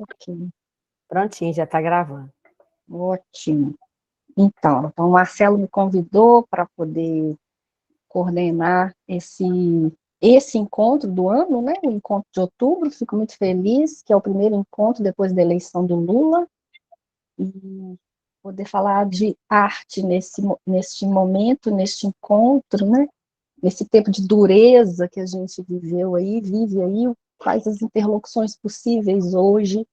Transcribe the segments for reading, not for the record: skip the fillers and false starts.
Ok, Prontinho, já está gravando. ótimo. Então, o Marcelo me convidou para poder coordenar esse encontro do ano, né? O encontro de outubro. Fico muito feliz, que é o primeiro encontro depois da eleição do Lula, e poder falar de arte neste momento, neste encontro, né? Nesse tempo de dureza que a gente viveu aí, vive aí, quais as interlocuções possíveis hoje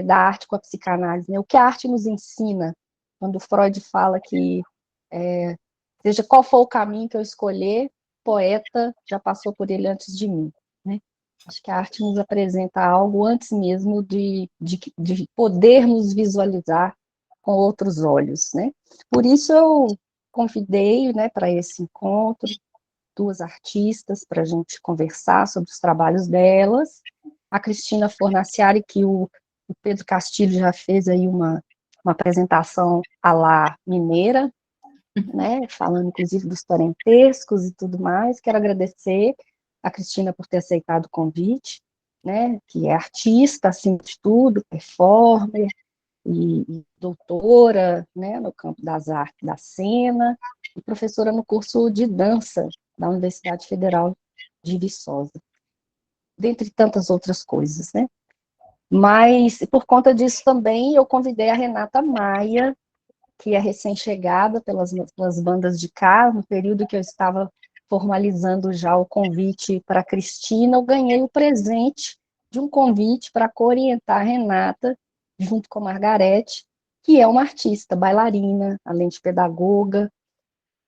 da arte com a psicanálise, né? O que a arte nos ensina, quando Freud fala que, seja qual for o caminho que eu escolher, poeta já passou por ele antes de mim, né? Acho que a arte nos apresenta algo antes mesmo de podermos visualizar com outros olhos, né? Por isso eu convidei, né, para esse encontro duas artistas para a gente conversar sobre os trabalhos delas. A Cristina Fornaciari, que o Pedro Castilho já fez aí uma apresentação à la mineira, né, falando inclusive dos parentescos e tudo mais. Quero agradecer a Cristina por ter aceitado o convite, né, que é artista, acima de tudo, performer e doutora, né, no campo das artes da cena, e professora no curso de dança da Universidade Federal de Viçosa, dentre tantas outras coisas, né? Mas, por conta disso também, eu convidei a Renata Maia, que é recém-chegada pelas bandas de cá, no período que eu estava formalizando já o convite para a Cristina, eu ganhei o presente de um convite para orientar a Renata, junto com a Margarete, que é uma artista, bailarina, além de pedagoga,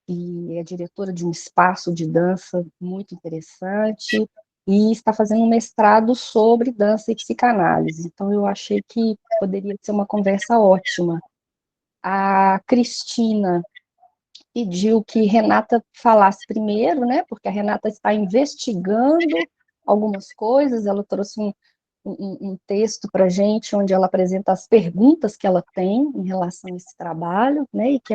e é diretora de um espaço de dança muito interessante, e está fazendo um mestrado sobre dança e psicanálise. Então, eu achei que poderia ser uma conversa ótima. A Cristina pediu que Renata falasse primeiro, né? Porque a Renata está investigando algumas coisas, ela trouxe um texto para a gente, onde ela apresenta as perguntas que ela tem em relação a esse trabalho, né? E que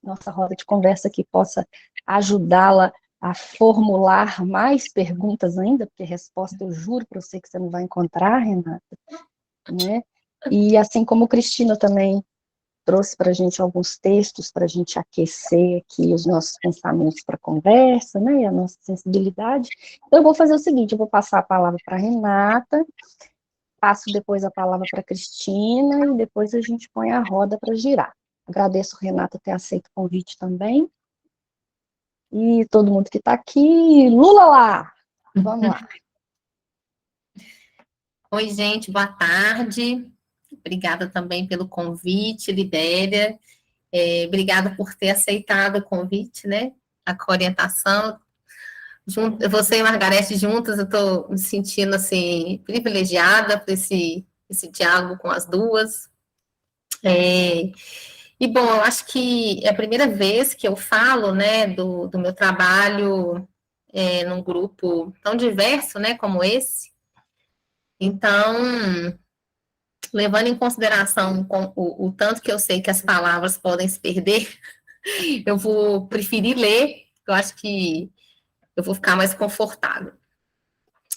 nossa roda de conversa aqui possa ajudá-la a formular mais perguntas ainda, porque resposta eu juro para você que você não vai encontrar, Renata, né? E assim como Cristina também trouxe para a gente alguns textos para a gente aquecer aqui os nossos pensamentos para a conversa, né, e a nossa sensibilidade. Então, eu vou fazer o seguinte, eu vou passar a palavra para a Renata, passo depois a palavra para a Cristina, e depois a gente põe a roda para girar. Agradeço, Renata, ter aceito o convite também, e todo mundo que está aqui, Lula lá! Vamos lá. Oi, gente, boa tarde. Obrigada também pelo convite, Lidéria. Obrigada por ter aceitado o convite, né? A orientação. Você e Margarete juntas, eu estou me sentindo, assim, privilegiada por esse diálogo com as duas. E, bom, eu acho que é a primeira vez que eu falo, né, do meu trabalho num grupo tão diverso, né, como esse. Então, levando em consideração o tanto que eu sei que as palavras podem se perder, eu vou preferir ler, eu acho que eu vou ficar mais confortável.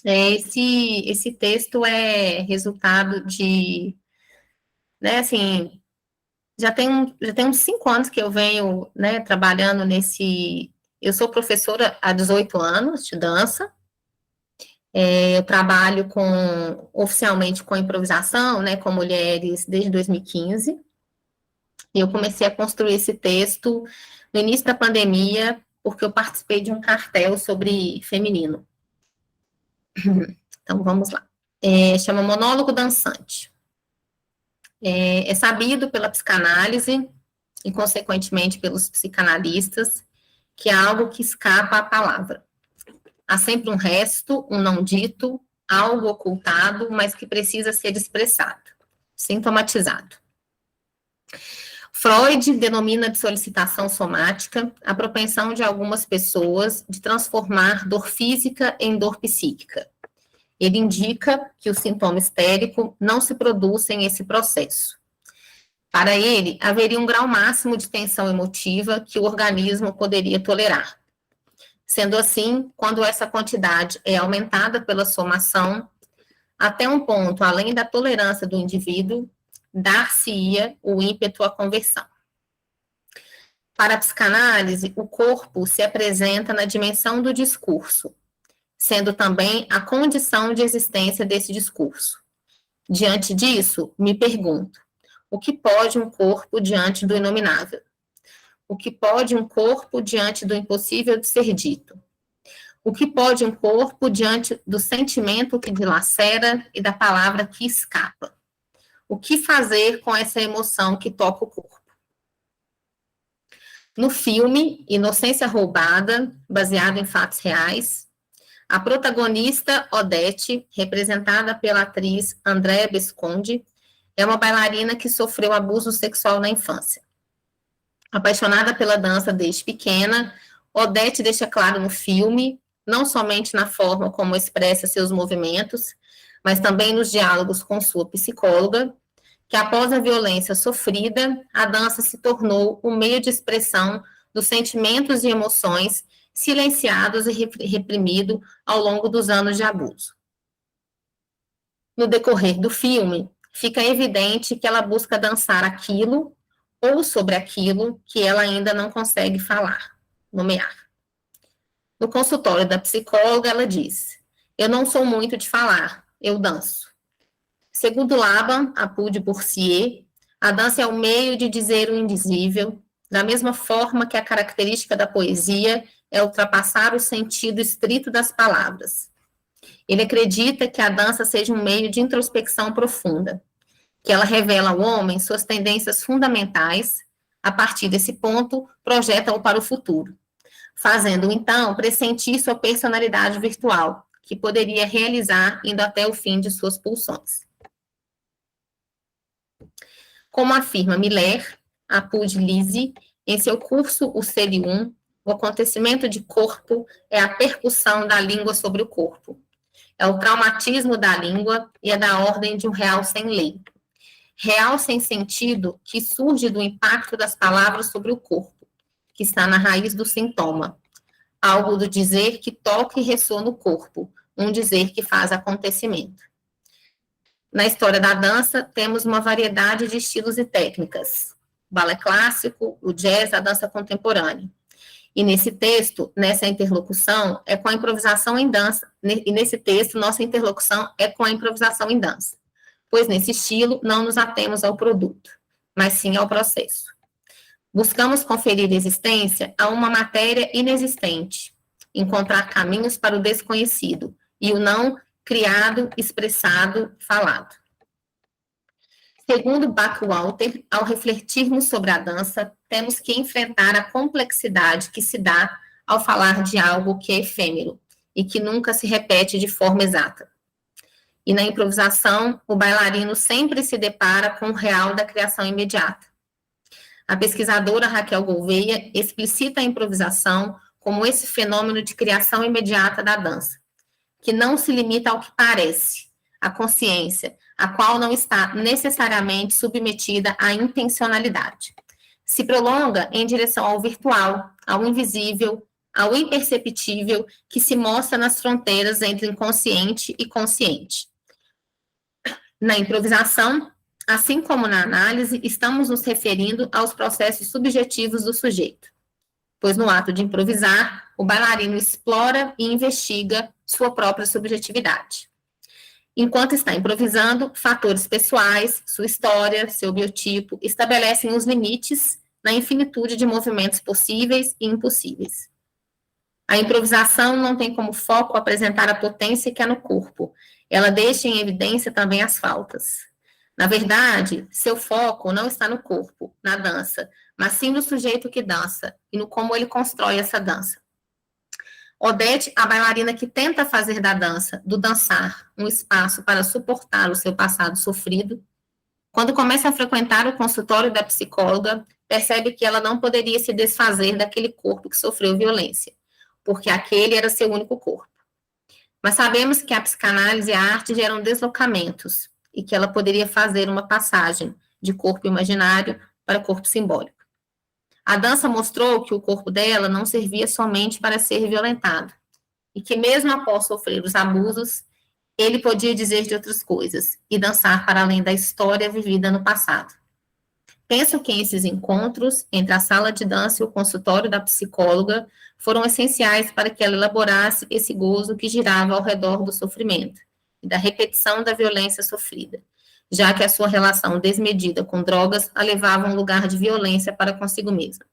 Esse texto é resultado de, né, assim, já tem uns 5 anos que eu venho, né, trabalhando eu sou professora há 18 anos de dança, eu trabalho oficialmente com improvisação, né, com mulheres desde 2015, e eu comecei a construir esse texto no início da pandemia, porque eu participei de um cartel sobre feminino. Então, vamos lá. Chama Monólogo Dançante. É sabido pela psicanálise e, consequentemente, pelos psicanalistas, que é algo que escapa à palavra. Há sempre um resto, um não dito, algo ocultado, mas que precisa ser expressado, sintomatizado. Freud denomina de solicitação somática a propensão de algumas pessoas de transformar dor física em dor psíquica. Ele indica que o sintoma histérico não se produz sem esse processo. Para ele, haveria um grau máximo de tensão emotiva que o organismo poderia tolerar. Sendo assim, quando essa quantidade é aumentada pela somação, até um ponto além da tolerância do indivíduo, dar-se-ia o ímpeto à conversão. Para a psicanálise, o corpo se apresenta na dimensão do discurso, sendo também a condição de existência desse discurso. Diante disso, me pergunto, o que pode um corpo diante do inominável? O que pode um corpo diante do impossível de ser dito? O que pode um corpo diante do sentimento que dilacera e da palavra que escapa? O que fazer com essa emoção que toca o corpo? No filme Inocência Roubada, baseado em fatos reais, a protagonista Odete, representada pela atriz Andréa Visconti, é uma bailarina que sofreu abuso sexual na infância. Apaixonada pela dança desde pequena, Odete deixa claro no filme, não somente na forma como expressa seus movimentos, mas também nos diálogos com sua psicóloga, que após a violência sofrida, a dança se tornou um meio de expressão dos sentimentos e emoções silenciados e reprimidos ao longo dos anos de abuso. No decorrer do filme, fica evidente que ela busca dançar aquilo ou sobre aquilo que ela ainda não consegue falar, nomear. No consultório da psicóloga, ela diz: eu não sou muito de falar, eu danço. Segundo Laban, Apud de Boursier, a dança é o meio de dizer o indizível, da mesma forma que a característica da poesia é ultrapassar o sentido estrito das palavras. Ele acredita que a dança seja um meio de introspecção profunda, que ela revela ao homem suas tendências fundamentais, a partir desse ponto, projeta-o para o futuro, fazendo-o, então, pressentir sua personalidade virtual, que poderia realizar indo até o fim de suas pulsões. Como afirma Miller, Apud Lise, em seu curso O Ser e Um, o acontecimento de corpo é a percussão da língua sobre o corpo. É o traumatismo da língua e é da ordem de um real sem lei. Real sem sentido que surge do impacto das palavras sobre o corpo, que está na raiz do sintoma. Algo do dizer que toca e ressoa no corpo, um dizer que faz acontecimento. Na história da dança, temos uma variedade de estilos e técnicas. O balé clássico, o jazz, a dança contemporânea. E nesse texto, nessa interlocução, é com a improvisação em dança. E nesse texto, nossa interlocução é com a improvisação em dança. Pois nesse estilo, não nos atemos ao produto, mas sim ao processo. Buscamos conferir existência a uma matéria inexistente, encontrar caminhos para o desconhecido, e o não criado, expressado, falado. Segundo Backwalter, ao refletirmos sobre a dança, temos que enfrentar a complexidade que se dá ao falar de algo que é efêmero e que nunca se repete de forma exata. E na improvisação, o bailarino sempre se depara com o real da criação imediata. A pesquisadora Raquel Gouveia explicita a improvisação como esse fenômeno de criação imediata da dança, que não se limita ao que parece, à consciência, a qual não está necessariamente submetida à intencionalidade. Se prolonga em direção ao virtual, ao invisível, ao imperceptível, que se mostra nas fronteiras entre inconsciente e consciente. Na improvisação, assim como na análise, estamos nos referindo aos processos subjetivos do sujeito, pois no ato de improvisar, o bailarino explora e investiga sua própria subjetividade. Enquanto está improvisando, fatores pessoais, sua história, seu biotipo, estabelecem os limites na infinitude de movimentos possíveis e impossíveis. A improvisação não tem como foco apresentar a potência que há no corpo, ela deixa em evidência também as faltas. Na verdade, seu foco não está no corpo, na dança, mas sim no sujeito que dança e no como ele constrói essa dança. Odete, a bailarina que tenta fazer da dança, do dançar, um espaço para suportar o seu passado sofrido, quando começa a frequentar o consultório da psicóloga, percebe que ela não poderia se desfazer daquele corpo que sofreu violência, porque aquele era seu único corpo. Mas sabemos que a psicanálise e a arte geram deslocamentos, e que ela poderia fazer uma passagem de corpo imaginário para corpo simbólico. A dança mostrou que o corpo dela não servia somente para ser violentado, e que mesmo após sofrer os abusos, ele podia dizer de outras coisas e dançar para além da história vivida no passado. Penso que esses encontros entre a sala de dança e o consultório da psicóloga foram essenciais para que ela elaborasse esse gozo que girava ao redor do sofrimento e da repetição da violência sofrida, já que a sua relação desmedida com drogas a levava a um lugar de violência para consigo mesma.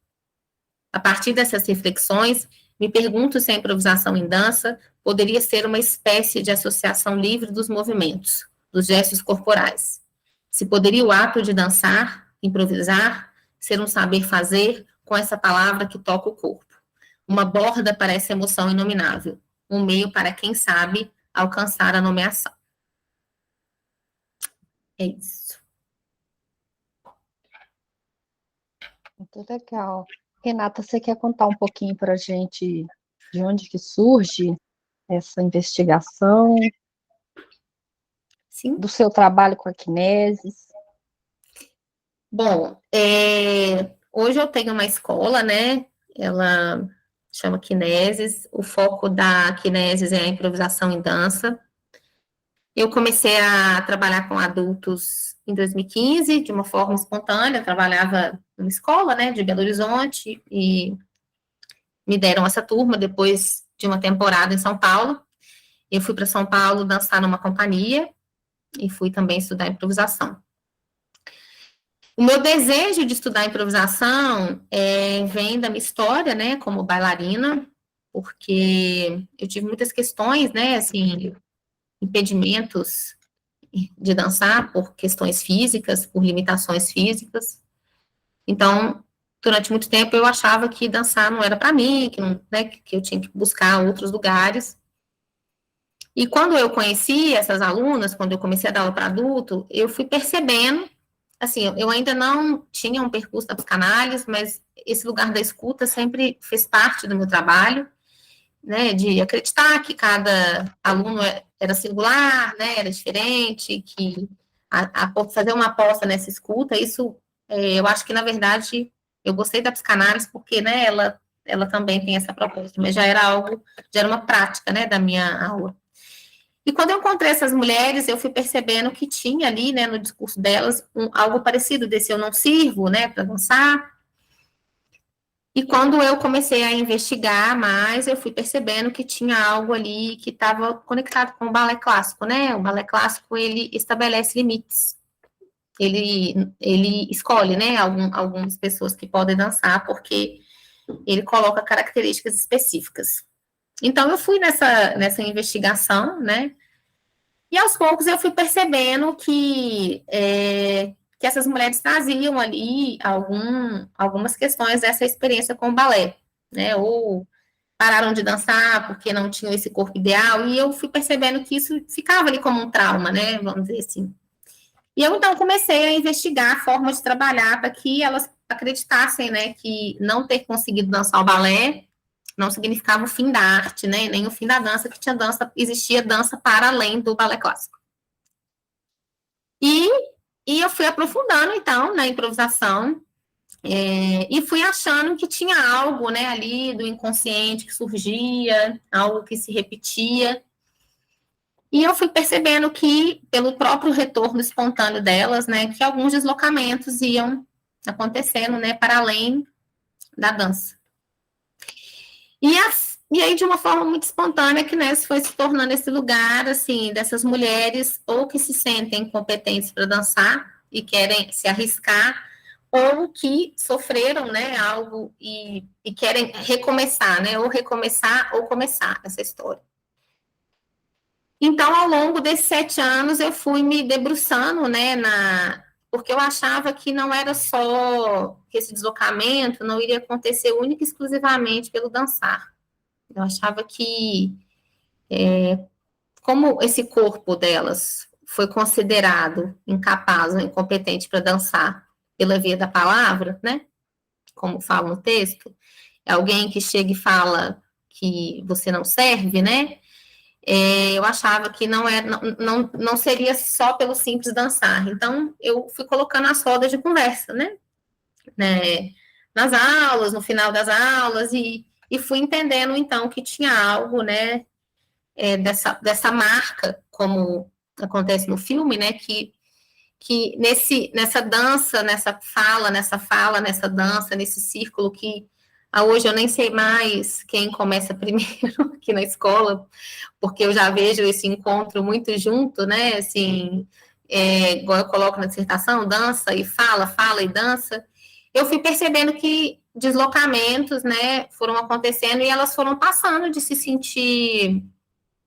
A partir dessas reflexões, me pergunto se a improvisação em dança poderia ser uma espécie de associação livre dos movimentos, dos gestos corporais. Se poderia o ato de dançar, improvisar, ser um saber fazer com essa palavra que toca o corpo. Uma borda para essa emoção inominável, um meio para quem sabe alcançar a nomeação. É isso. Muito legal. Renata, você quer contar um pouquinho para a gente de onde que surge essa investigação, Sim. do seu trabalho com a Kinesis? Bom, hoje eu tenho uma escola, né? Ela chama Kinesis. O foco da Kinesis é a improvisação em dança. Eu comecei a trabalhar com adultos em 2015, de uma forma espontânea. Eu trabalhava numa escola, né, de Belo Horizonte, e me deram essa turma depois de uma temporada em São Paulo. Eu fui para São Paulo dançar numa companhia e fui também estudar improvisação. O meu desejo de estudar improvisação vem da minha história, né, como bailarina, porque eu tive muitas questões, né, assim, impedimentos de dançar por questões físicas, por limitações físicas. Então, durante muito tempo eu achava que dançar não era para mim, que, não, né, que eu tinha que buscar outros lugares. E quando eu conheci essas alunas, quando eu comecei a dar aula para adulto, eu fui percebendo, assim, eu ainda não tinha um percurso da psicanálise, mas esse lugar da escuta sempre fez parte do meu trabalho, né, de acreditar que cada aluno era singular, né, era diferente, que fazer uma aposta nessa escuta, isso, eu acho que, na verdade, eu gostei da psicanálise porque, né, ela também tem essa proposta, mas já era algo, já era uma prática, né, da minha aula. E quando eu encontrei essas mulheres, eu fui percebendo que tinha ali, né, no discurso delas, algo parecido desse eu não sirvo, né, para dançar. E quando eu comecei a investigar mais, eu fui percebendo que tinha algo ali que estava conectado com o balé clássico, né? O balé clássico, ele estabelece limites. Ele escolhe, né, algumas pessoas que podem dançar, porque ele coloca características específicas. Então, eu fui nessa investigação, né? E aos poucos eu fui percebendo que essas mulheres traziam ali algumas questões dessa experiência com o balé, né? Ou pararam de dançar porque não tinham esse corpo ideal, e eu fui percebendo que isso ficava ali como um trauma, né? Vamos dizer assim. E eu, então, comecei a investigar formas de trabalhar para que elas acreditassem, né, que não ter conseguido dançar o balé não significava o fim da arte, né, nem o fim da dança, que existia dança para além do balé clássico. E eu fui aprofundando, então, na improvisação, e fui achando que tinha algo, né, ali do inconsciente que surgia, algo que se repetia. E eu fui percebendo que, pelo próprio retorno espontâneo delas, né, que alguns deslocamentos iam acontecendo, né, para além da dança. E aí, de uma forma muito espontânea, que, né, foi se tornando esse lugar, assim, dessas mulheres ou que se sentem competentes para dançar e querem se arriscar, ou que sofreram, né, algo e querem recomeçar, né, ou recomeçar ou começar essa história. Então, ao longo desses 7 anos, eu fui me debruçando, né, porque eu achava que não era só que esse deslocamento não iria acontecer única e exclusivamente pelo dançar. Eu achava que, como esse corpo delas foi considerado incapaz ou incompetente para dançar pela via da palavra, né, como fala no texto, é alguém que chega e fala que você não serve, né, eu achava que não seria só pelo simples dançar. Então, eu fui colocando as rodas de conversa, né, nas aulas, no final das aulas, e fui entendendo, então, que tinha algo, né, dessa marca como acontece no filme, né, que nessa dança, nessa dança, nesse círculo que hoje eu nem sei mais quem começa primeiro aqui na escola, porque eu já vejo esse encontro muito junto, né, assim, igual eu coloco na dissertação, dança e fala e dança, eu fui percebendo que deslocamentos, né, foram acontecendo e elas foram passando de se sentir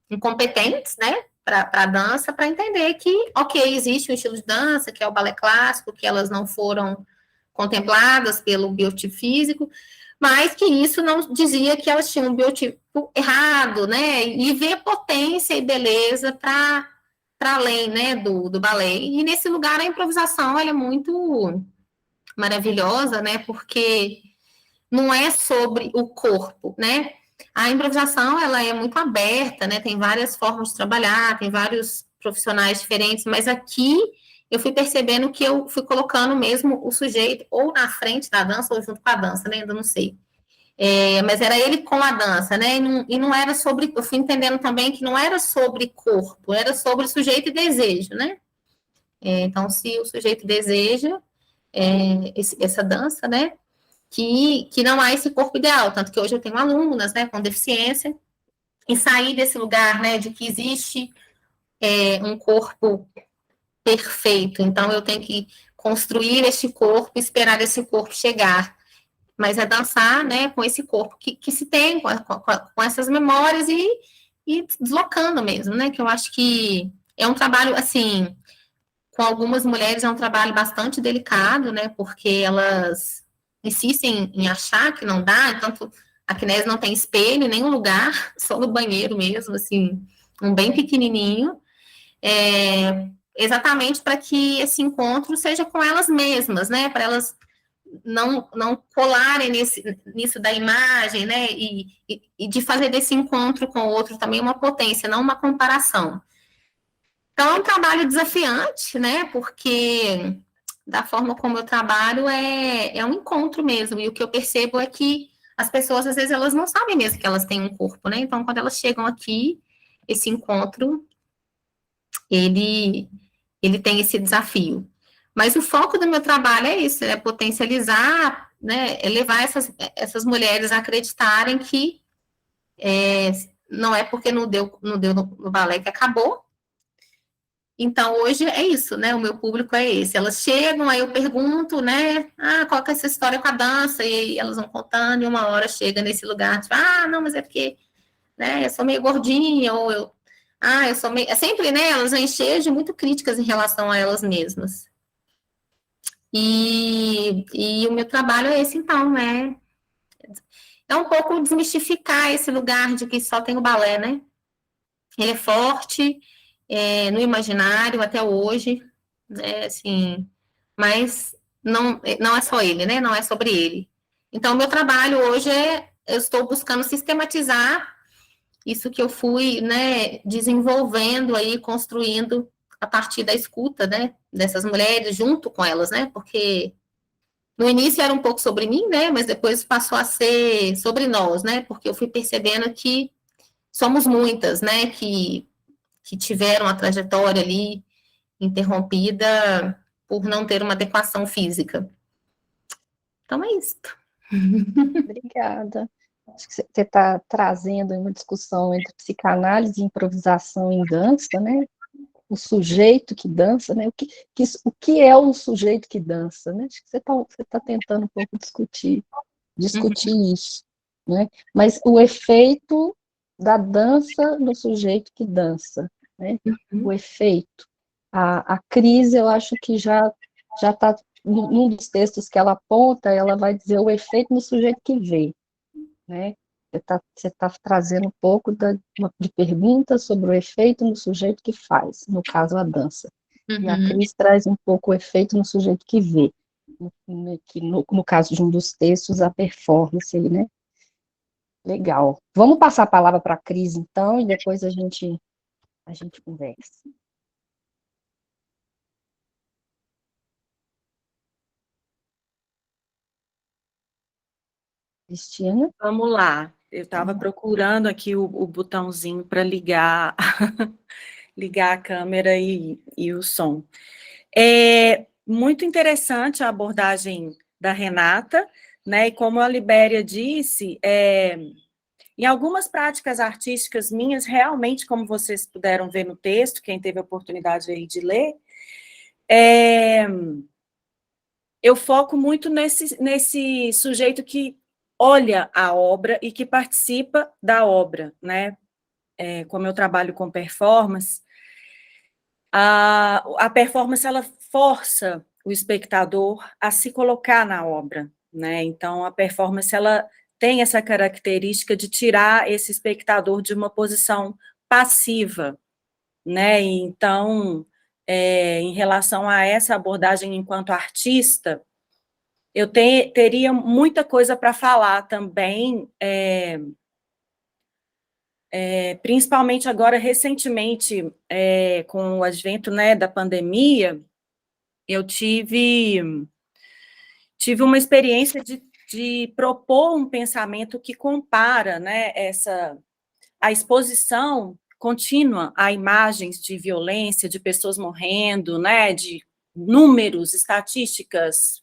incompetentes, né, para a dança, para entender que, ok, existe um estilo de dança, que é o balé clássico, que elas não foram contempladas pelo biotipo físico, mas que isso não dizia que elas tinham um biotipo errado, né, e ver potência e beleza para além, né, do balé. E nesse lugar a improvisação, ela é muito maravilhosa, né, porque não é sobre o corpo, né, a improvisação, ela é muito aberta, né, tem várias formas de trabalhar, tem vários profissionais diferentes, mas aqui eu fui percebendo que eu fui colocando mesmo o sujeito ou na frente da dança ou junto com a dança, né, ainda não sei. Mas era ele com a dança, né, e não era sobre, eu fui entendendo também que não era sobre corpo, era sobre sujeito e desejo, né. Então, se o sujeito deseja essa dança, né, que não há esse corpo ideal, tanto que hoje eu tenho alunas, né, com deficiência, e sair desse lugar, né, de que existe um corpo perfeito, então eu tenho que construir esse corpo, esperar esse corpo chegar, mas é dançar, né, com esse corpo que se tem, com essas memórias e deslocando mesmo, né, que eu acho que é um trabalho, assim, com algumas mulheres é um trabalho bastante delicado, né, porque elas insistem em achar que não dá, tanto a kinese não tem espelho em nenhum lugar, só no banheiro mesmo, assim, um bem pequenininho, exatamente para que esse encontro seja com elas mesmas, né, para elas não colarem nisso da imagem, né, e de fazer desse encontro com o outro também uma potência, não uma comparação. Então, é um trabalho desafiante, né, porque da forma como eu trabalho é um encontro mesmo, e o que eu percebo é que as pessoas, às vezes, elas não sabem mesmo que elas têm um corpo, né, então, quando elas chegam aqui, esse encontro, ele tem esse desafio. Mas o foco do meu trabalho é isso, é potencializar, né, é levar essas mulheres a acreditarem que não é porque não deu no balé que acabou. Então, hoje é isso, né? O meu público é esse. Elas chegam, aí eu pergunto, né? Qual que é essa história com a dança? E aí elas vão contando, e uma hora chega nesse lugar, tipo, não, mas é porque, né, eu sou meio gordinha, ou eu sou meio... É sempre, né? Elas vêm cheias de muito críticas em relação a elas mesmas. E o meu trabalho é esse, então, né? É um pouco desmistificar esse lugar de que só tem o balé, né? Ele é forte, no imaginário até hoje, né, assim, mas não é só ele, né, não é sobre ele. Então, o meu trabalho hoje eu estou buscando sistematizar isso que eu fui, né, desenvolvendo aí, construindo a partir da escuta, né, dessas mulheres, junto com elas, né, porque no início era um pouco sobre mim, né, mas depois passou a ser sobre nós, né, porque eu fui percebendo que somos muitas, né, que tiveram a trajetória ali interrompida por não ter uma adequação física. Então, é isso. Obrigada. Acho que você está trazendo uma discussão entre psicanálise e improvisação em dança, né? O sujeito que dança, né? O que é o sujeito que dança, né? Acho que você tá tentando um pouco discutir isso, né? Mas o efeito da dança no sujeito que dança, né? O efeito. A crise, eu acho que já está num dos textos que ela aponta, ela vai dizer o efeito no sujeito que vê, né? Você tá trazendo um pouco de perguntas sobre o efeito no sujeito que faz, no caso, a dança. E a Cris traz um pouco o efeito no sujeito que vê, que no caso de um dos textos, a performance, né? Legal. Vamos passar a palavra para a Cris, então, e depois a gente conversa. Cristina? Vamos lá. Eu estava procurando aqui o botãozinho para ligar ligar a câmera e o som. É muito interessante a abordagem da Renata, né? E como a Libéria disse, em algumas práticas artísticas minhas, realmente, como vocês puderam ver no texto, quem teve a oportunidade aí de ler, eu foco muito nesse sujeito que olha a obra e que participa da obra, né? Como eu trabalho com performance, a performance, ela força o espectador a se colocar na obra, né? Então, a performance, ela tem essa característica de tirar esse espectador de uma posição passiva, né? Então, em relação a essa abordagem enquanto artista, eu teria muita coisa para falar também, principalmente agora, recentemente, com o advento, né, da pandemia, eu tive uma experiência de propor um pensamento que compara, né, a exposição contínua a imagens de violência, de pessoas morrendo, né, de números, estatísticas,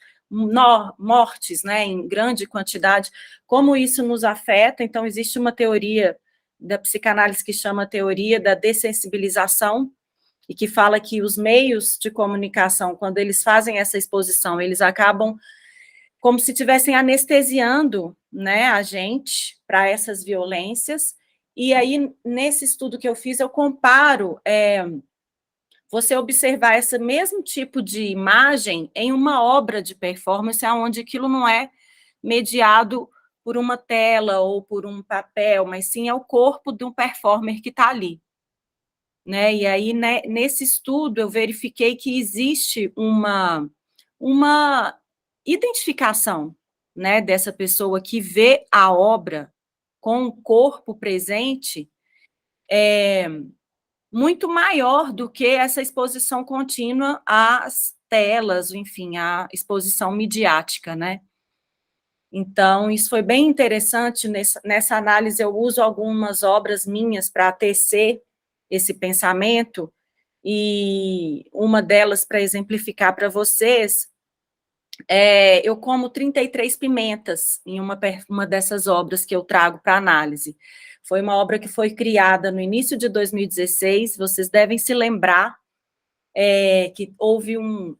mortes, né, em grande quantidade, como isso nos afeta. Então, existe uma teoria da psicanálise que chama teoria da dessensibilização, e que fala que os meios de comunicação, quando eles fazem essa exposição, eles acabam como se estivessem anestesiando, né, a gente para essas violências. E aí, nesse estudo que eu fiz, eu comparo você observar esse mesmo tipo de imagem em uma obra de performance, onde aquilo não é mediado por uma tela ou por um papel, mas sim é o corpo de um performer que está ali. Né? E aí, né, nesse estudo, eu verifiquei que existe uma identificação, né, dessa pessoa que vê a obra com o corpo presente, muito maior do que essa exposição contínua às telas, enfim, à exposição midiática, né? Então, isso foi bem interessante. Nessa análise, eu uso algumas obras minhas para tecer esse pensamento, e uma delas, para exemplificar para vocês, eu como 33 pimentas em uma dessas obras que eu trago para análise. Foi uma obra que foi criada no início de 2016, vocês devem se lembrar que houve um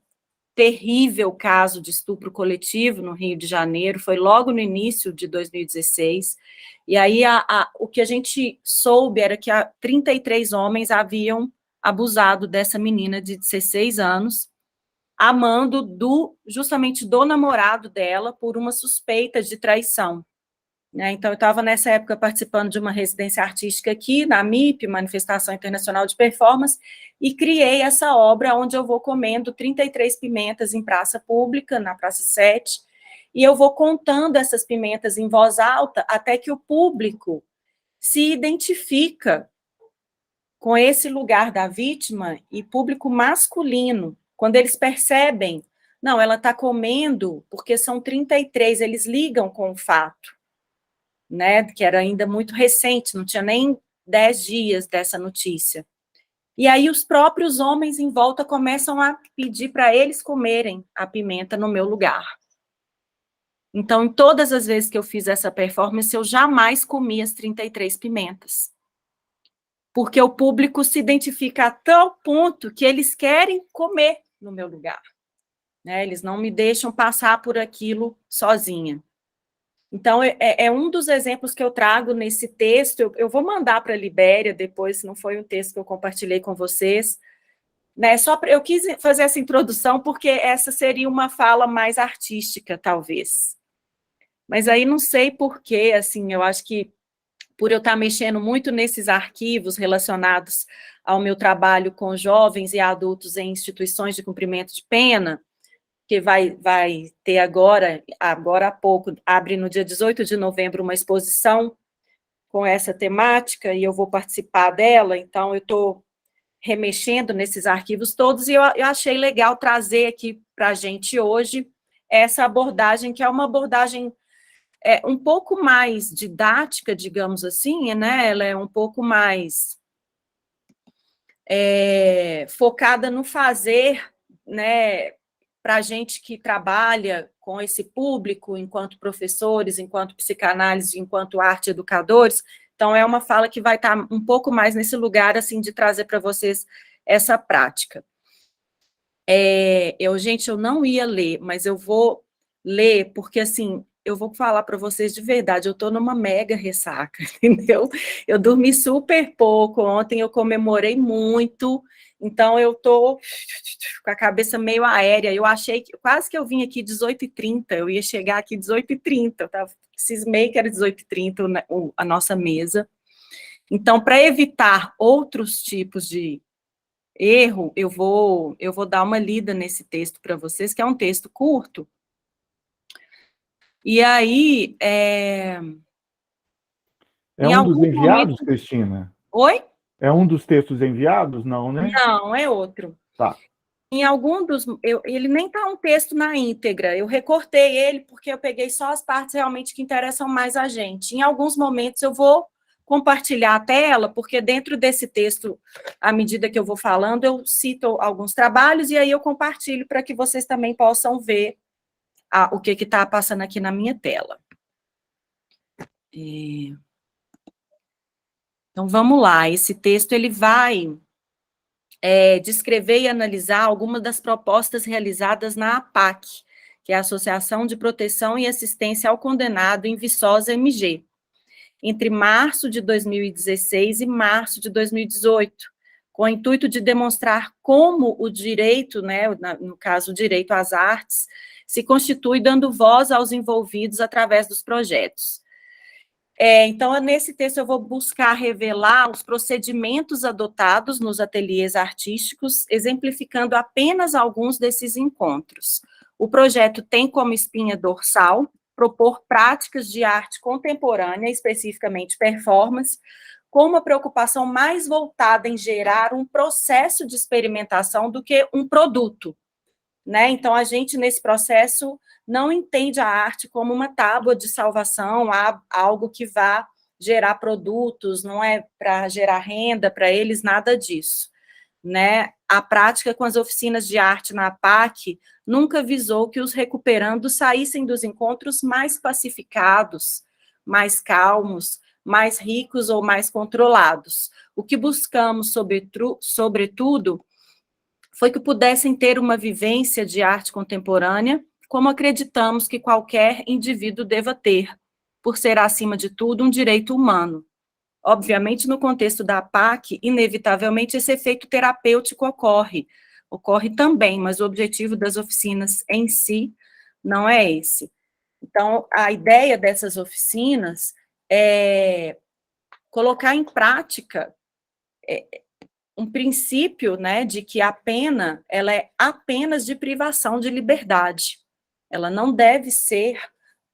terrível caso de estupro coletivo no Rio de Janeiro, foi logo no início de 2016, e aí o que a gente soube era que 33 homens haviam abusado dessa menina de 16 anos, amando justamente do namorado dela por uma suspeita de traição. Então, eu estava nessa época participando de uma residência artística aqui, na MIP, Manifestação Internacional de Performance, e criei essa obra onde eu vou comendo 33 pimentas em praça pública, na Praça 7, e eu vou contando essas pimentas em voz alta até que o público se identifica com esse lugar da vítima, e público masculino, quando eles percebem, não, ela está comendo porque são 33, eles ligam com o fato, né, que era ainda muito recente, não tinha nem 10 dias dessa notícia. E aí os próprios homens em volta começam a pedir para eles comerem a pimenta no meu lugar. Então, em todas as vezes que eu fiz essa performance, eu jamais comi as 33 pimentas. Porque o público se identifica a tal ponto que eles querem comer no meu lugar. Né? Eles não me deixam passar por aquilo sozinha. Então, é um dos exemplos que eu trago nesse texto. Eu vou mandar para a Libéria depois, não foi um texto que eu compartilhei com vocês. Né? Eu quis fazer essa introdução porque essa seria uma fala mais artística, talvez. Mas aí não sei porquê, assim, eu acho que por eu estar mexendo muito nesses arquivos relacionados ao meu trabalho com jovens e adultos em instituições de cumprimento de pena, que vai ter agora há pouco, abre no dia 18 de novembro uma exposição com essa temática, e eu vou participar dela, então eu estou remexendo nesses arquivos todos, e eu achei legal trazer aqui para a gente hoje essa abordagem, que é uma abordagem um pouco mais didática, digamos assim, né? Ela é um pouco mais focada no fazer, né, para a gente que trabalha com esse público, enquanto professores, enquanto psicanálise, enquanto arte educadores. Então, é uma fala que vai estar um pouco mais nesse lugar, assim, de trazer para vocês essa prática. Gente, eu não ia ler, mas eu vou ler, porque, assim, eu vou falar para vocês de verdade, eu estou numa mega ressaca, entendeu? Eu dormi super pouco, ontem eu comemorei muito, então eu estou com a cabeça meio aérea, eu achei que, quase que eu vim aqui 18h30, eu ia chegar aqui 18h30, eu cismei que era 18h30 a nossa mesa. Então, para evitar outros tipos de erro, eu vou dar uma lida nesse texto para vocês, que é um texto curto. E aí, é um dos enviados, Cristina? Oi? É um dos textos enviados? Não, né? Não, é outro. Tá. Em algum dos... ele nem está um texto na íntegra, eu recortei ele porque eu peguei só as partes realmente que interessam mais a gente. Em alguns momentos eu vou compartilhar a tela, porque dentro desse texto, à medida que eu vou falando, eu cito alguns trabalhos e aí eu compartilho para que vocês também possam ver o que está passando aqui na minha tela. Então, vamos lá. Esse texto ele vai descrever e analisar algumas das propostas realizadas na APAC, que é a Associação de Proteção e Assistência ao Condenado em Viçosa MG, entre março de 2016 e março de 2018, com o intuito de demonstrar como o direito, né, no caso, o direito às artes, se constitui dando voz aos envolvidos através dos projetos. Então, nesse texto eu vou buscar revelar os procedimentos adotados nos ateliês artísticos, exemplificando apenas alguns desses encontros. O projeto tem como espinha dorsal propor práticas de arte contemporânea, especificamente performance, com uma preocupação mais voltada em gerar um processo de experimentação do que um produto, né? Então, a gente, nesse processo, não entende a arte como uma tábua de salvação, algo que vá gerar produtos, não é para gerar renda para eles, nada disso, né? A prática com as oficinas de arte na APAC nunca visou que os recuperandos saíssem dos encontros mais pacificados, mais calmos, mais ricos ou mais controlados. O que buscamos, sobretudo, foi que pudessem ter uma vivência de arte contemporânea, como acreditamos que qualquer indivíduo deva ter, por ser, acima de tudo, um direito humano. Obviamente, no contexto da APAC, inevitavelmente, esse efeito terapêutico ocorre também, mas o objetivo das oficinas em si não é esse. Então, a ideia dessas oficinas é colocar em prática um princípio, né, de que a pena, ela é apenas de privação de liberdade. Ela não deve ser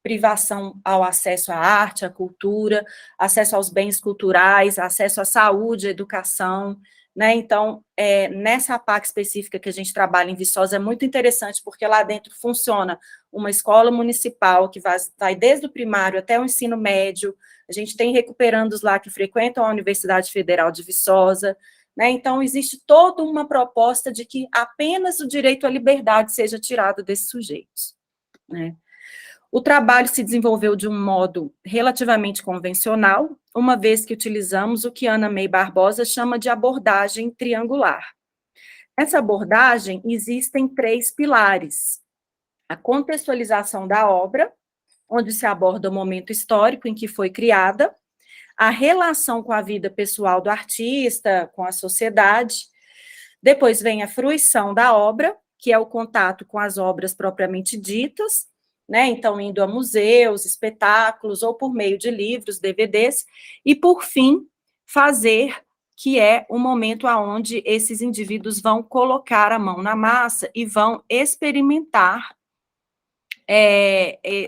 privação ao acesso à arte, à cultura, acesso aos bens culturais, acesso à saúde, à educação, né? Então, nessa APAC específica que a gente trabalha em Viçosa, é muito interessante, porque lá dentro funciona uma escola municipal que vai desde o primário até o ensino médio, a gente tem recuperandos lá que frequentam a Universidade Federal de Viçosa, né? Então, existe toda uma proposta de que apenas o direito à liberdade seja tirado desses sujeitos, né? O trabalho se desenvolveu de um modo relativamente convencional, uma vez que utilizamos o que Ana May Barbosa chama de abordagem triangular. Nessa abordagem, existem 3 pilares: a contextualização da obra, onde se aborda o momento histórico em que foi criada, a relação com a vida pessoal do artista, com a sociedade. Depois vem a fruição da obra, que é o contato com as obras propriamente ditas, né? Então, indo a museus, espetáculos, ou por meio de livros, DVDs, e, por fim, fazer, que é o momento onde esses indivíduos vão colocar a mão na massa e vão experimentar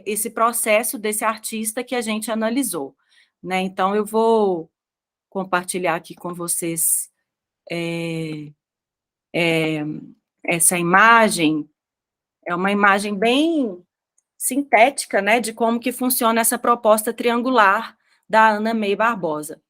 esse processo desse artista que a gente analisou, né? Então, eu vou compartilhar aqui com vocês essa imagem. É uma imagem bem sintética, né, de como que funciona essa proposta triangular da Ana May Barbosa.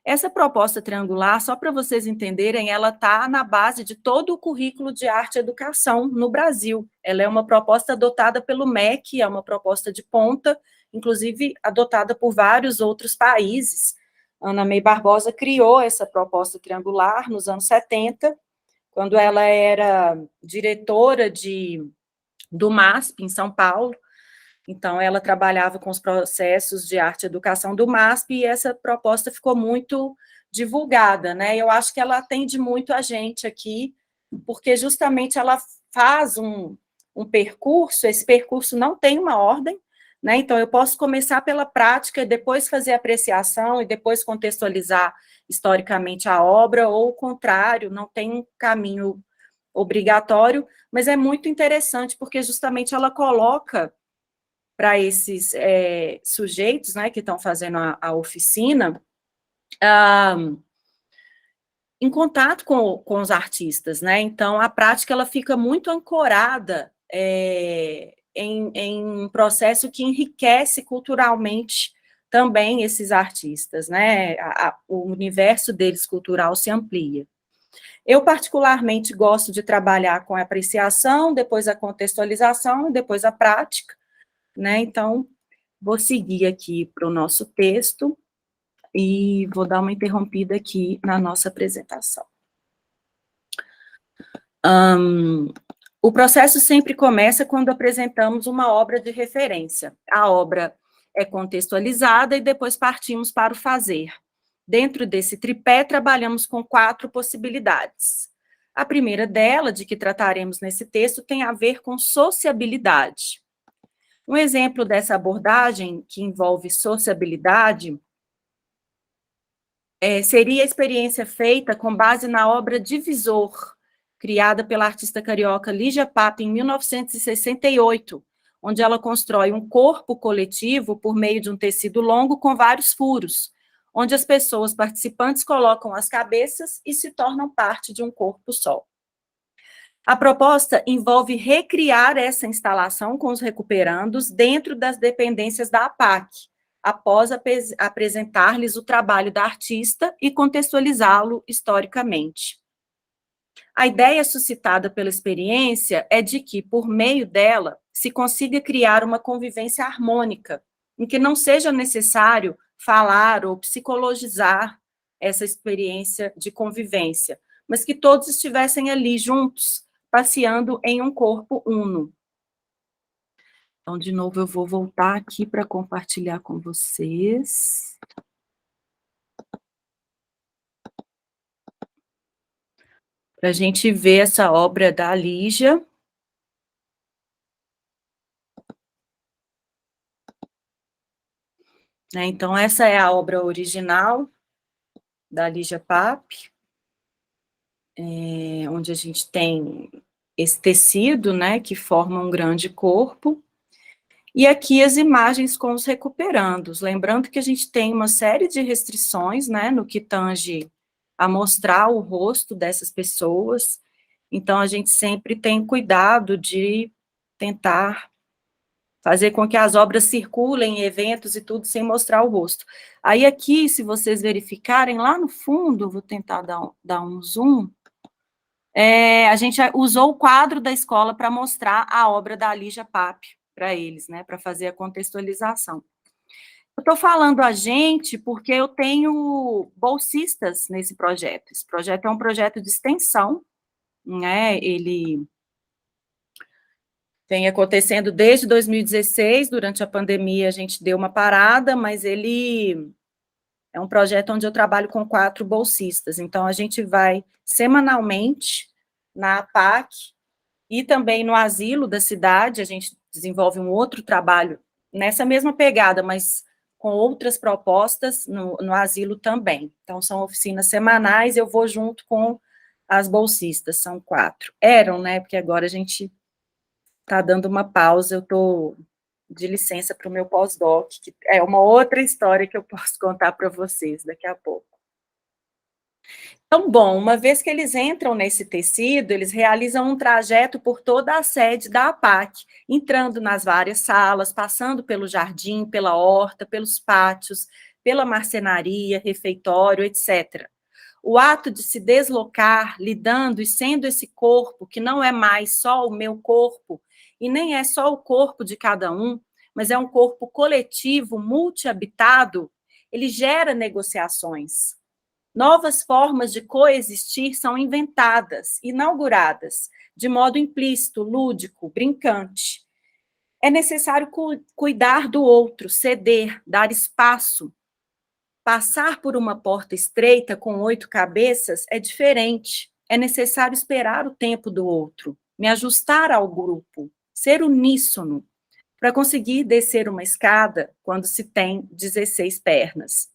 Essa proposta triangular, só para vocês entenderem, ela está na base de todo o currículo de arte e educação no Brasil. Ela é uma proposta adotada pelo MEC, é uma proposta de ponta, inclusive adotada por vários outros países. Ana May Barbosa criou essa proposta triangular nos anos 70, quando ela era diretora do MASP, em São Paulo. Então, ela trabalhava com os processos de arte e educação do MASP, e essa proposta ficou muito divulgada, né? Eu acho que ela atende muito a gente aqui, porque justamente ela faz um percurso, esse percurso não tem uma ordem, né? Então, eu posso começar pela prática, e depois fazer apreciação, e depois contextualizar historicamente a obra, ou o contrário, não tem um caminho obrigatório, mas é muito interessante, porque justamente ela coloca para esses sujeitos, né, que estão fazendo a oficina, em contato com os artistas, né? Então, a prática ela fica muito ancorada em um processo que enriquece culturalmente também esses artistas, né? O universo deles cultural se amplia. Eu, particularmente, gosto de trabalhar com a apreciação, depois a contextualização, depois a prática, né? Então, vou seguir aqui para o nosso texto e vou dar uma interrompida aqui na nossa apresentação. O processo sempre começa quando apresentamos uma obra de referência. A obra é contextualizada e depois partimos para o fazer. Dentro desse tripé, trabalhamos com 4 possibilidades. A primeira dela, de que trataremos nesse texto, tem a ver com sociabilidade. Um exemplo dessa abordagem, que envolve sociabilidade, seria a experiência feita com base na obra Divisor, criada pela artista carioca Lígia Pape em 1968, onde ela constrói um corpo coletivo por meio de um tecido longo com vários furos, onde as pessoas participantes colocam as cabeças e se tornam parte de um corpo só. A proposta envolve recriar essa instalação com os recuperandos dentro das dependências da APAC, após apresentar-lhes o trabalho da artista e contextualizá-lo historicamente. A ideia suscitada pela experiência é de que, por meio dela, se consiga criar uma convivência harmônica, em que não seja necessário falar ou psicologizar essa experiência de convivência, mas que todos estivessem ali juntos, passeando em um corpo uno. Então, de novo, eu vou voltar aqui para compartilhar com vocês. Para a gente ver essa obra da Lígia. Então, essa é a obra original da Lígia Pape, onde a gente tem esse tecido, né, que forma um grande corpo, e aqui as imagens com os recuperandos, lembrando que a gente tem uma série de restrições, né, no que tange a mostrar o rosto dessas pessoas, então a gente sempre tem cuidado de tentar fazer com que as obras circulem em eventos e tudo sem mostrar o rosto. Aí aqui, se vocês verificarem, lá no fundo, vou tentar dar um zoom, a gente usou o quadro da escola para mostrar a obra da Lígia Pape para eles, né, para fazer a contextualização. Eu estou falando a gente porque eu tenho bolsistas nesse projeto. Esse projeto é um projeto de extensão, né, ele vem acontecendo desde 2016, durante a pandemia a gente deu uma parada, mas ele é um projeto onde eu trabalho com 4 bolsistas, então a gente vai semanalmente na APAC e também no asilo da cidade, a gente desenvolve um outro trabalho nessa mesma pegada, mas com outras propostas no asilo também. Então, são oficinas semanais, eu vou junto com as bolsistas, são 4. Eram, né, porque agora a gente está dando uma pausa, eu estou de licença para o meu pós-doc, que é uma outra história que eu posso contar para vocês daqui a pouco. Então, bom, uma vez que eles entram nesse tecido, eles realizam um trajeto por toda a sede da APAC, entrando nas várias salas, passando pelo jardim, pela horta, pelos pátios, pela marcenaria, refeitório, etc. O ato de se deslocar, lidando e sendo esse corpo, que não é mais só o meu corpo, e nem é só o corpo de cada um, mas é um corpo coletivo, multi-habitado, ele gera negociações. Novas formas de coexistir são inventadas, inauguradas, de modo implícito, lúdico, brincante. É necessário cuidar do outro, ceder, dar espaço. Passar por uma porta estreita com 8 cabeças é diferente. É necessário esperar o tempo do outro, me ajustar ao grupo, ser uníssono, para conseguir descer uma escada quando se tem 16 pernas.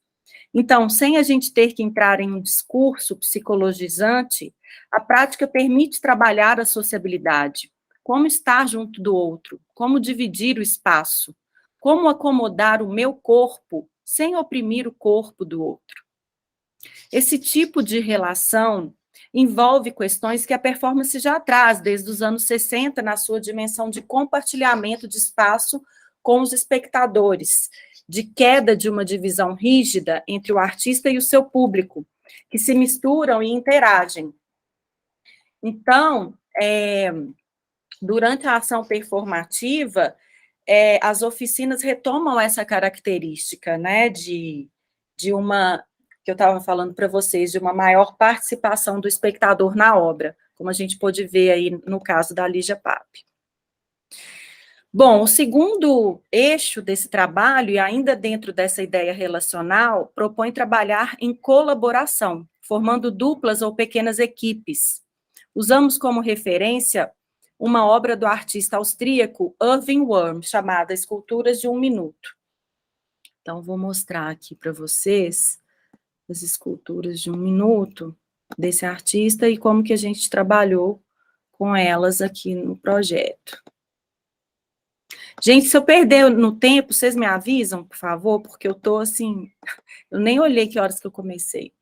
Então, sem a gente ter que entrar em um discurso psicologizante, a prática permite trabalhar a sociabilidade, como estar junto do outro, como dividir o espaço, como acomodar o meu corpo sem oprimir o corpo do outro. Esse tipo de relação envolve questões que a performance já traz desde os anos 60 na sua dimensão de compartilhamento de espaço com os espectadores, de queda de uma divisão rígida entre o artista e o seu público, que se misturam e interagem. Então, durante a ação performativa, as oficinas retomam essa característica, né, de uma, que eu estava falando para vocês, de uma maior participação do espectador na obra, como a gente pôde ver aí no caso da Lígia Pape. Bom, o segundo eixo desse trabalho, e ainda dentro dessa ideia relacional, propõe trabalhar em colaboração, formando duplas ou pequenas equipes. Usamos como referência uma obra do artista austríaco Irving Worm, chamada Esculturas de um Minuto. Então, vou mostrar aqui para vocês as esculturas de um minuto desse artista e como que a gente trabalhou com elas aqui no projeto. Gente, se eu perder no tempo, vocês me avisam, por favor, porque eu tô assim, eu nem olhei que horas que eu comecei.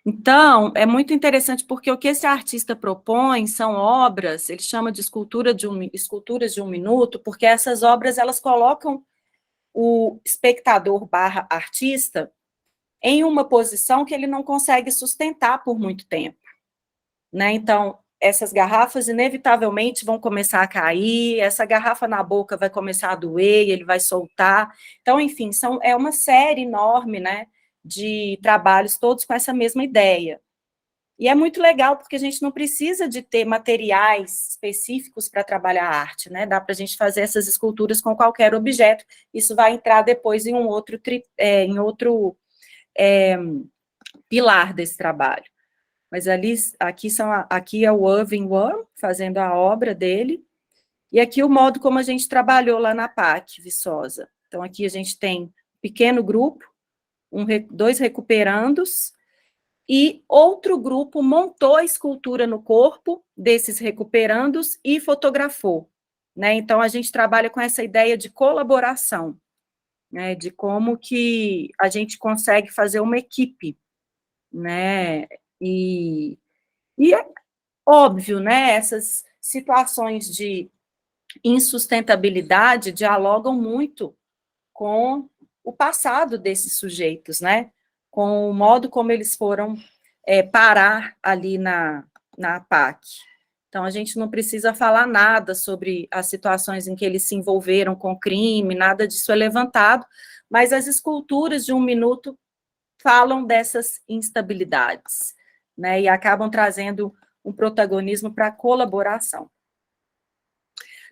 Então, é muito interessante porque o que esse artista propõe são obras, ele chama de esculturas de um minuto, porque essas obras, elas colocam o espectador / artista em uma posição que ele não consegue sustentar por muito tempo, né? Então, essas garrafas inevitavelmente vão começar a cair, essa garrafa na boca vai começar a doer, ele vai soltar. Então, enfim, é uma série enorme, né, de trabalhos, todos com essa mesma ideia. E é muito legal, porque a gente não precisa de ter materiais específicos para trabalhar a arte, né? Dá para a gente fazer essas esculturas com qualquer objeto. Isso vai entrar depois em um outro, pilar desse trabalho. Mas aqui é o Irving Worm, fazendo a obra dele, e aqui o modo como a gente trabalhou lá na PAC Viçosa. Então, aqui a gente tem um pequeno grupo, 2 recuperandos, e outro grupo montou a escultura no corpo desses recuperandos e fotografou, né? Então, a gente trabalha com essa ideia de colaboração, né? De como que a gente consegue fazer uma equipe, né? E é óbvio, né? Essas situações de insustentabilidade dialogam muito com o passado desses sujeitos, né? Com o modo como eles foram parar ali na PAC. Então, a gente não precisa falar nada sobre as situações em que eles se envolveram com crime, nada disso é levantado, mas as esculturas de um minuto falam dessas instabilidades, né? E acabam trazendo um protagonismo para a colaboração.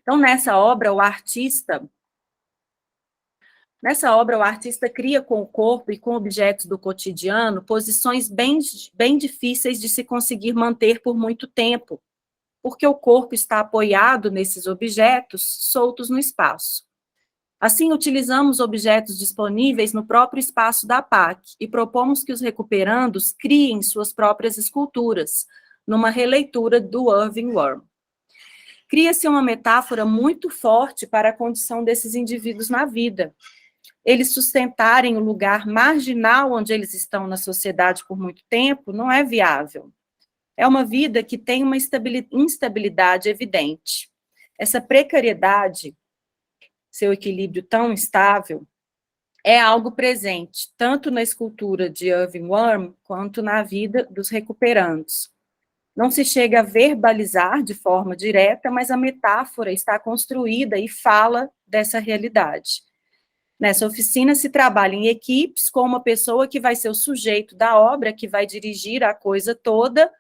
Então, nessa obra, o artista cria com o corpo e com objetos do cotidiano posições bem difíceis de se conseguir manter por muito tempo, porque o corpo está apoiado nesses objetos soltos no espaço. Assim, utilizamos objetos disponíveis no próprio espaço da PAC e propomos que os recuperandos criem suas próprias esculturas, numa releitura do Irving Worm. Cria-se uma metáfora muito forte para a condição desses indivíduos na vida. Eles sustentarem o lugar marginal onde eles estão na sociedade por muito tempo não é viável. É uma vida que tem uma instabilidade evidente. Essa precariedade seu equilíbrio tão instável, é algo presente, tanto na escultura de Irving Worm, quanto na vida dos recuperandos. Não se chega a verbalizar de forma direta, mas a metáfora está construída e fala dessa realidade. Nessa oficina se trabalha em equipes com uma pessoa que vai ser o sujeito da obra, que vai dirigir a coisa toda,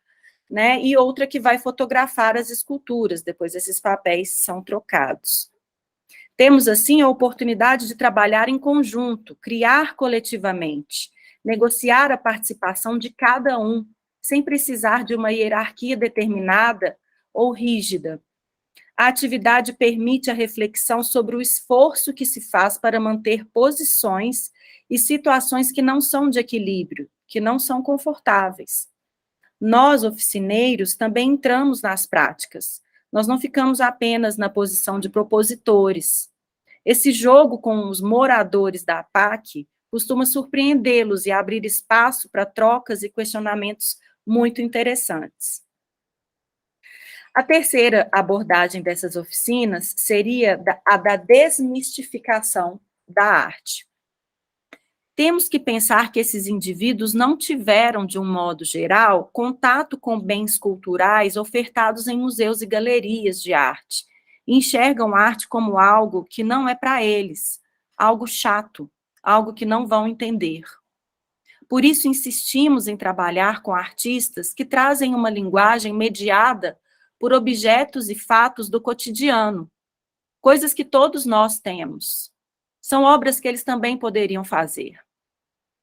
né, e outra que vai fotografar as esculturas, depois esses papéis são trocados. Temos, assim, a oportunidade de trabalhar em conjunto, criar coletivamente, negociar a participação de cada um, sem precisar de uma hierarquia determinada ou rígida. A atividade permite a reflexão sobre o esforço que se faz para manter posições e situações que não são de equilíbrio, que não são confortáveis. Nós, oficineiros, também entramos nas práticas. Nós não ficamos apenas na posição de propositores. Esse jogo com os moradores da APAC costuma surpreendê-los e abrir espaço para trocas e questionamentos muito interessantes. A terceira abordagem dessas oficinas seria a da desmistificação da arte. Temos que pensar que esses indivíduos não tiveram, de um modo geral, contato com bens culturais ofertados em museus e galerias de arte. Enxergam arte como algo que não é para eles, algo chato, algo que não vão entender. Por isso, insistimos em trabalhar com artistas que trazem uma linguagem mediada por objetos e fatos do cotidiano, coisas que todos nós temos. São obras que eles também poderiam fazer.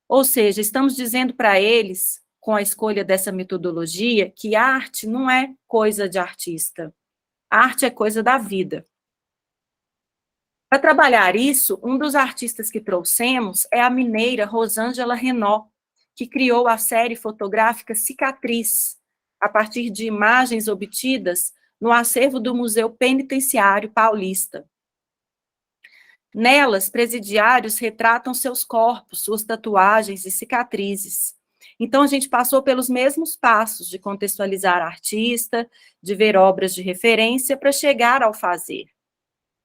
Ou seja, estamos dizendo para eles, com a escolha dessa metodologia, que arte não é coisa de artista. A arte é coisa da vida. Para trabalhar isso, um dos artistas que trouxemos é a mineira Rosângela Renault, que criou a série fotográfica Cicatriz, a partir de imagens obtidas no acervo do Museu Penitenciário Paulista. Nelas, presidiários retratam seus corpos, suas tatuagens e cicatrizes. Então, a gente passou pelos mesmos passos de contextualizar artista, de ver obras de referência, para chegar ao fazer.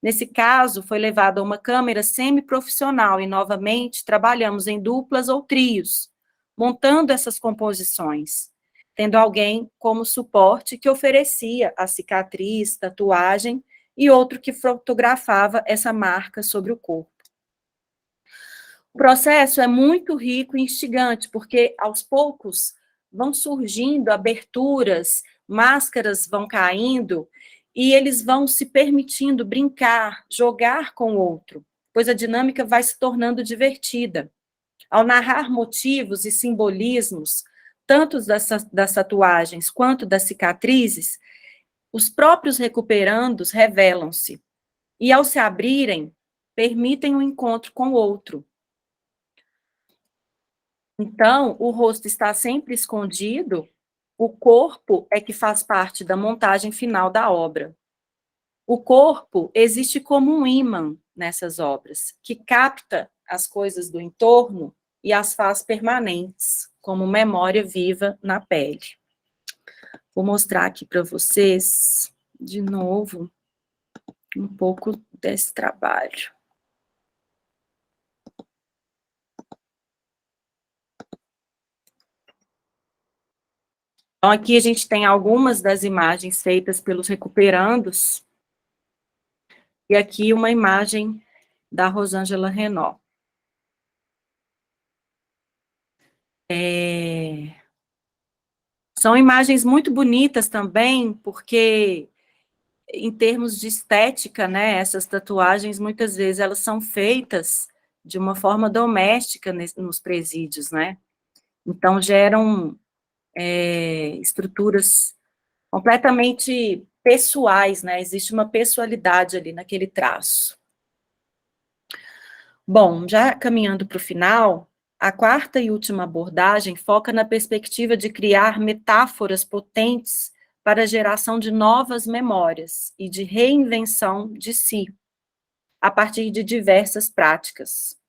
Nesse caso, foi levada uma câmera semiprofissional e, novamente, trabalhamos em duplas ou trios, montando essas composições, tendo alguém como suporte que oferecia a cicatriz, tatuagem, e outro que fotografava essa marca sobre o corpo. O processo é muito rico e instigante, porque aos poucos vão surgindo aberturas, máscaras vão caindo, e eles vão se permitindo brincar, jogar com o outro, pois a dinâmica vai se tornando divertida. Ao narrar motivos e simbolismos, tanto das tatuagens quanto das cicatrizes, os próprios recuperandos revelam-se, e ao se abrirem, permitem o encontro com o outro. Então, o rosto está sempre escondido, o corpo é que faz parte da montagem final da obra. O corpo existe como um ímã nessas obras, que capta as coisas do entorno e as faz permanentes, como memória viva na pele. Vou mostrar aqui para vocês, de novo, um pouco desse trabalho. Então, aqui a gente tem algumas das imagens feitas pelos recuperandos, e aqui uma imagem da Rosângela Renault. São imagens muito bonitas também, porque, em termos de estética, né, essas tatuagens, muitas vezes, elas são feitas de uma forma doméstica nos presídios, né? Então, geram estruturas completamente pessoais, né? Existe uma pessoalidade ali naquele traço. Bom, já caminhando para o final, a quarta e última abordagem foca na perspectiva de criar metáforas potentes para a geração de novas memórias e de reinvenção de si, a partir de diversas práticas.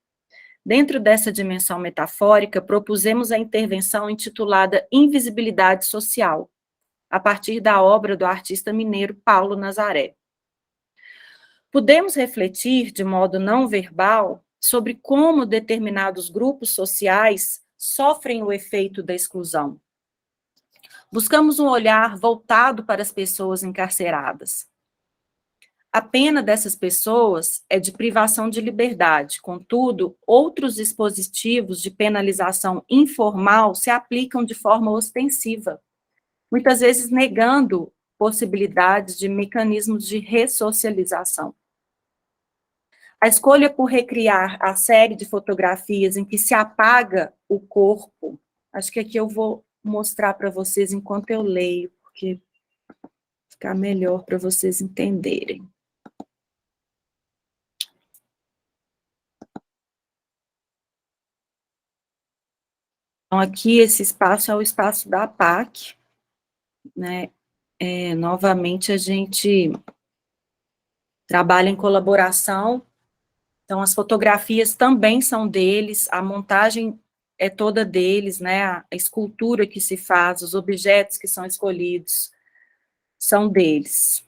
Dentro dessa dimensão metafórica, propusemos a intervenção intitulada Invisibilidade Social, a partir da obra do artista mineiro Paulo Nazaré. Podemos refletir de modo não verbal sobre como determinados grupos sociais sofrem o efeito da exclusão. Buscamos um olhar voltado para as pessoas encarceradas. A pena dessas pessoas é de privação de liberdade, contudo, outros dispositivos de penalização informal se aplicam de forma ostensiva, muitas vezes negando possibilidades de mecanismos de ressocialização. A escolha por recriar a série de fotografias em que se apaga o corpo, acho que aqui eu vou mostrar para vocês enquanto eu leio, porque fica melhor para vocês entenderem. Então, aqui esse espaço é o espaço da APAC, né? Novamente, a gente trabalha em colaboração, então as fotografias também são deles, a montagem é toda deles, né? A escultura que se faz, os objetos que são escolhidos são deles.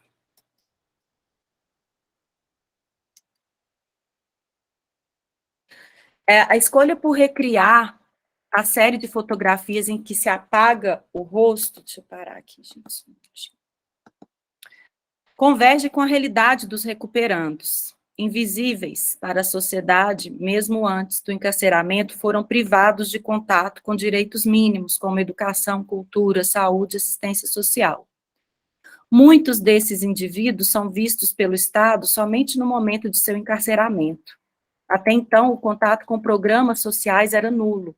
A escolha por recriar a série de fotografias em que se apaga o rosto, deixa eu parar aqui, gente, converge com a realidade dos recuperandos. Invisíveis para a sociedade, mesmo antes do encarceramento, foram privados de contato com direitos mínimos, como educação, cultura, saúde e assistência social. Muitos desses indivíduos são vistos pelo Estado somente no momento de seu encarceramento. Até então, o contato com programas sociais era nulo.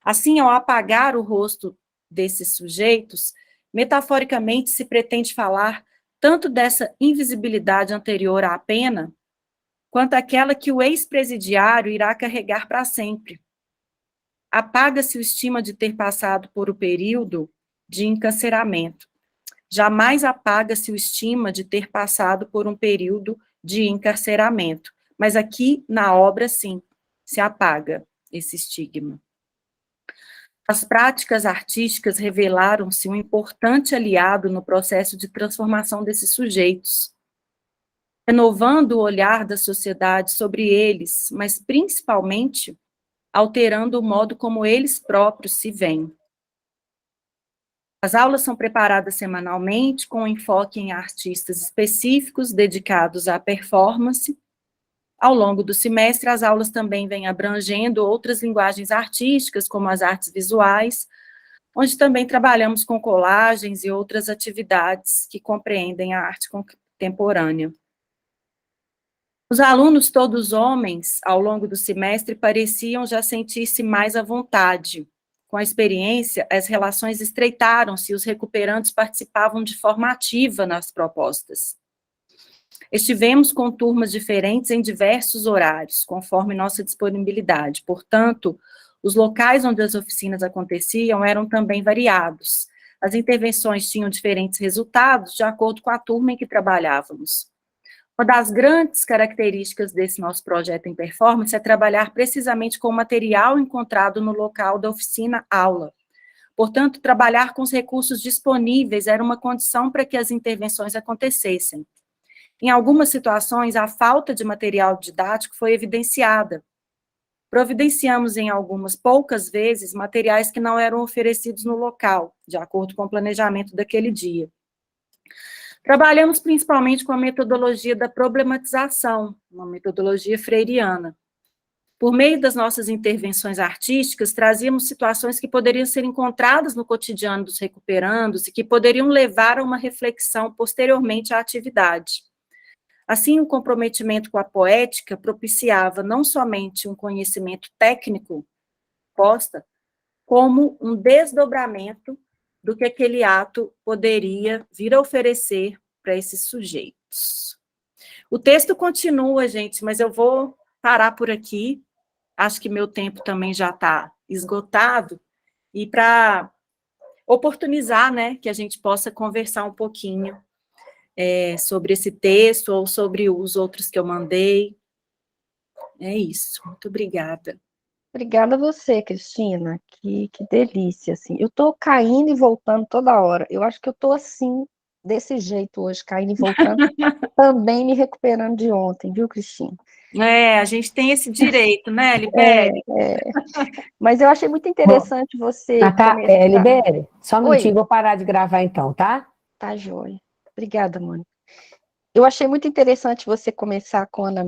Assim, ao apagar o rosto desses sujeitos, metaforicamente se pretende falar tanto dessa invisibilidade anterior à pena, quanto aquela que o ex-presidiário irá carregar para sempre. Apaga-se o estima de ter passado por o período de encarceramento. Jamais apaga-se o estima de ter passado por um período de encarceramento. Mas aqui, na obra, sim, se apaga esse estigma. As práticas artísticas revelaram-se um importante aliado no processo de transformação desses sujeitos, renovando o olhar da sociedade sobre eles, mas principalmente alterando o modo como eles próprios se veem. As aulas são preparadas semanalmente com enfoque em artistas específicos dedicados à performance. Ao longo do semestre, as aulas também vêm abrangendo outras linguagens artísticas, como as artes visuais, onde também trabalhamos com colagens e outras atividades que compreendem a arte contemporânea. Os alunos, todos homens, ao longo do semestre, pareciam já sentir-se mais à vontade. Com a experiência, as relações estreitaram-se e os recuperandos participavam de forma ativa nas propostas. Estivemos com turmas diferentes em diversos horários, conforme nossa disponibilidade. Portanto, os locais onde as oficinas aconteciam eram também variados. As intervenções tinham diferentes resultados de acordo com a turma em que trabalhávamos. Uma das grandes características desse nosso projeto em performance é trabalhar precisamente com o material encontrado no local da oficina-aula. Portanto, trabalhar com os recursos disponíveis era uma condição para que as intervenções acontecessem. Em algumas situações, a falta de material didático foi evidenciada. Providenciamos, em algumas poucas vezes, materiais que não eram oferecidos no local, de acordo com o planejamento daquele dia. Trabalhamos principalmente com a metodologia da problematização, uma metodologia freiriana. Por meio das nossas intervenções artísticas, trazíamos situações que poderiam ser encontradas no cotidiano dos recuperandos e que poderiam levar a uma reflexão posteriormente à atividade. Assim, o comprometimento com a poética propiciava não somente um conhecimento técnico, como um desdobramento do que aquele ato poderia vir a oferecer para esses sujeitos. O texto continua, gente, mas eu vou parar por aqui. Acho que meu tempo também já está esgotado. E para oportunizar, né, que a gente possa conversar um pouquinho sobre esse texto ou sobre os outros que eu mandei. É isso. Muito obrigada. Obrigada a você, Cristina. Que delícia, assim. Eu estou caindo e voltando toda hora. Eu acho que eu estou assim, desse jeito hoje, caindo e voltando, também me recuperando de ontem, viu, Cristina? A gente tem esse direito, né, Libério? Mas eu achei muito interessante você começar. Libério, só um Oi. minutinho, vou parar de gravar então, tá? Tá, joia. Obrigada, Mônica. Eu achei muito interessante você começar com a Ana